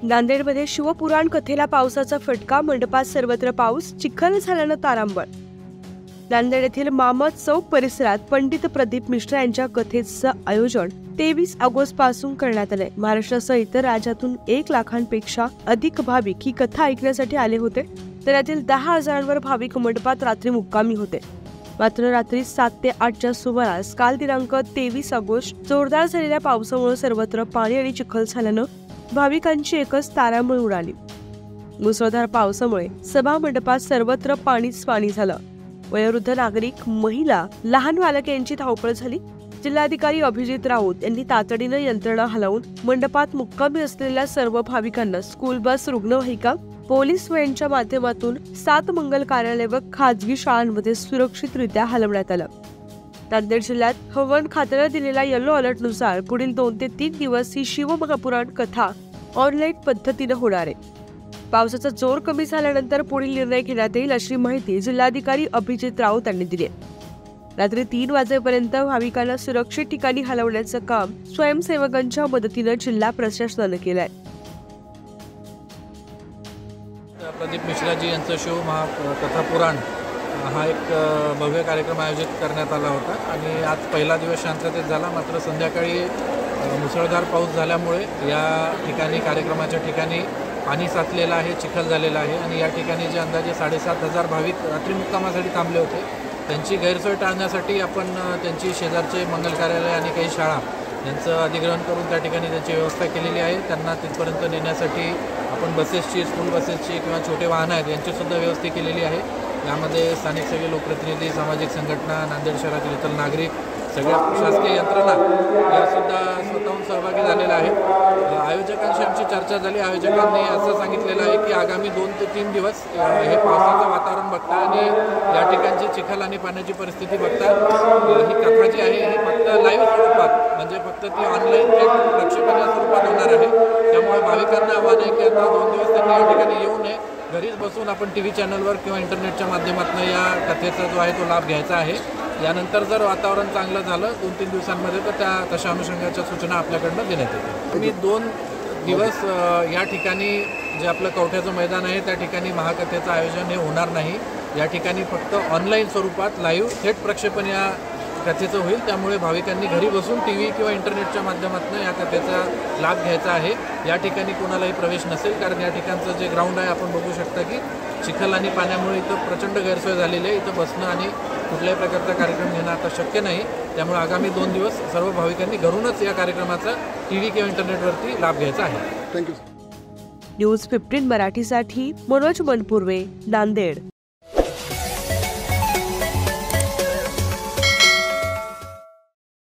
नांदेडमध्ये शिवपुराण कथेला पावसाचा फटका, मंडपात सर्वत्र पाऊस, चिखल झाल्यानं तारांबळ। नांदेड येथील मामद चौक परिसरात पंडित प्रदीप मिश्रा यांच्या कथेचं आयोजन 23 ऑगस्ट पासून करण्यात आले। महाराष्ट्रासह इतर राज्यातून 1 लाखांपेक्षा अधिक भाविक ही कथा ऐकण्यासाठी आले होते, तर यातील 10,000वर भाविक मंडपात रात्री मुक्कामी होते। मात्र रात्री 7 ते 8च्या सुमारास काल दिनांक 23 ऑगस्ट जोरदार झालेल्या पावसामुळे सर्वत्र पाणी आणि चिखल झाल्यानं भाविकांची एकच तारांबळ उडाली। मुसळधार पावसामुळे सभा मंडपात सर्वत्र पाणीच पाणी झालं। वयोवृद्ध नागरिक, महिला, लहान बालक यांची धावपळ झाली। जिल्हाधिकारी अभिजित राऊत यांनी तातडीनं यंत्रणा हलवून मंडपात मुक्कामी असलेल्या सर्व भाविकांना स्कूल बस, रुग्णवाहिका, पोलीस व्हॅनच्या माध्यमातून 7 मंगल कार्यालय व खाजगी शाळांमध्ये सुरक्षितरित्या हलवण्यात आलं। नांदेड जिल्ह्यात हवामान खात्याने दिलेल्या येलो अलर्टनुसार पुढील 2 ते 3 दिवस ही शिवमहापुराण कथा ऑनलाईन पद्धतीने होणार आहे। पावसाचा जोर कमी झाल्यानंतर पुढील निर्णय घेण्यात येईल, अशी माहिती जिल्हाधिकारी अभिजित राऊत यांनी दिली आहे। रात्री 3 वाजेपर्यंत भाविकांना सुरक्षित ठिकाणी हलवण्याचं काम स्वयंसेवकांच्या मदतीने जिल्हा प्रशासनाने केलं आहे। प्रदीप मिश्राजी यांचं शिवमहाकथा पुराण हा एक भव्य कार्यक्रम आयोजित करण्यात आला होता आणि आज पहिला दिवस शांततेत झाला। मात्र संध्याकाळी मुसळधार पाऊस झाल्यामुळे या ठिकाणी कार्यक्रमाच्या ठिकाणी पाणी साचलेलं आहे, चिखल झालेला आहे आणि या ठिकाणी जे अंदाजे 7,500 भाविक रात्री मुक्कामासाठी थांबले होते, त्यांची गैरसोय टाळण्यासाठी आपण त्यांची शेजारचे मंगल कार्यालय आणि काही शाळा यांचं अधिग्रहण करून त्या ठिकाणी त्यांची व्यवस्था केलेली आहे। त्यांना तिथपर्यंत नेण्यासाठी आपण बसेसची, स्कूल बसेसची किंवा छोटे वाहन आहेत यांचीसुद्धा व्यवस्था केलेली आहे। यामध्ये स्थानिक सगळे लोकप्रतिनिधी, सामाजिक संघटना, नांदेड शहरातील इतर नागरिक, सगळ्या प्रशासकीय यंत्रणा यासुद्धा स्वतःहून सहभागी झालेल्या आहेत। आयोजकांशी आमची चर्चा झाली। आयोजकांनी असं सांगितलेलं आहे की आगामी 2 ते 3 दिवस हे पावसाचं वातावरण बघता आणि या ठिकाणची चिखल आणि पाण्याची परिस्थिती बघता ही कथा जी आहे ही फक्त लाईव्ह स्वरूपात, म्हणजे फक्त ती ऑनलाईन प्रक्षेपणाच्या स्वरूपात होणार आहे। त्यामुळे भाविकांना आव्हान आहे की आता 2 दिवस त्यांनी या ठिकाणी येऊ नये, घरीच बसून आपण टीव्ही चॅनलवर किंवा इंटरनेटच्या माध्यमातून या कथेचा जो आहे तो लाभ घ्यायचा आहे। यानंतर जर वातावरण चांगलं झालं 2-3 दिवसांमध्ये तर तशा अनुषंगाच्या सूचना आपल्याकडनं देण्यात येतील। मी 2 दिवस या ठिकाणी जे आपलं कवठ्याचं मैदान आहे त्या ठिकाणी महाकथेचं आयोजन हे होणार नाही। या ठिकाणी फक्त ऑनलाईन स्वरूपात लाईव्ह थेट प्रक्षेपण या कथेचं होईल। त्यामुळे भाविकांनी घरी बसून टीव्ही किंवा इंटरनेटच्या माध्यमातून या कथेचा लाभ घ्यायचा आहे। या ठिकाणी कोणालाही प्रवेश नसेल, कारण या ठिकाणचं जे ग्राउंड आहे आपण बघू शकता की चिखल आणि पाण्यामुळे इथं प्रचंड गैरसोय झालेली आहे। इथं बसणं आणि कुठल्याही प्रकारचा कार्यक्रम घेणं आता शक्य नाही। त्यामुळे आगामी 2 दिवस सर्व भाविकांनी घरूनच या कार्यक्रमाचा टीव्ही किंवा इंटरनेटवरती लाभ घ्यायचा आहे। न्यूज 15 मराठीसाठी मनोज मनपुर्वे, नांदेड।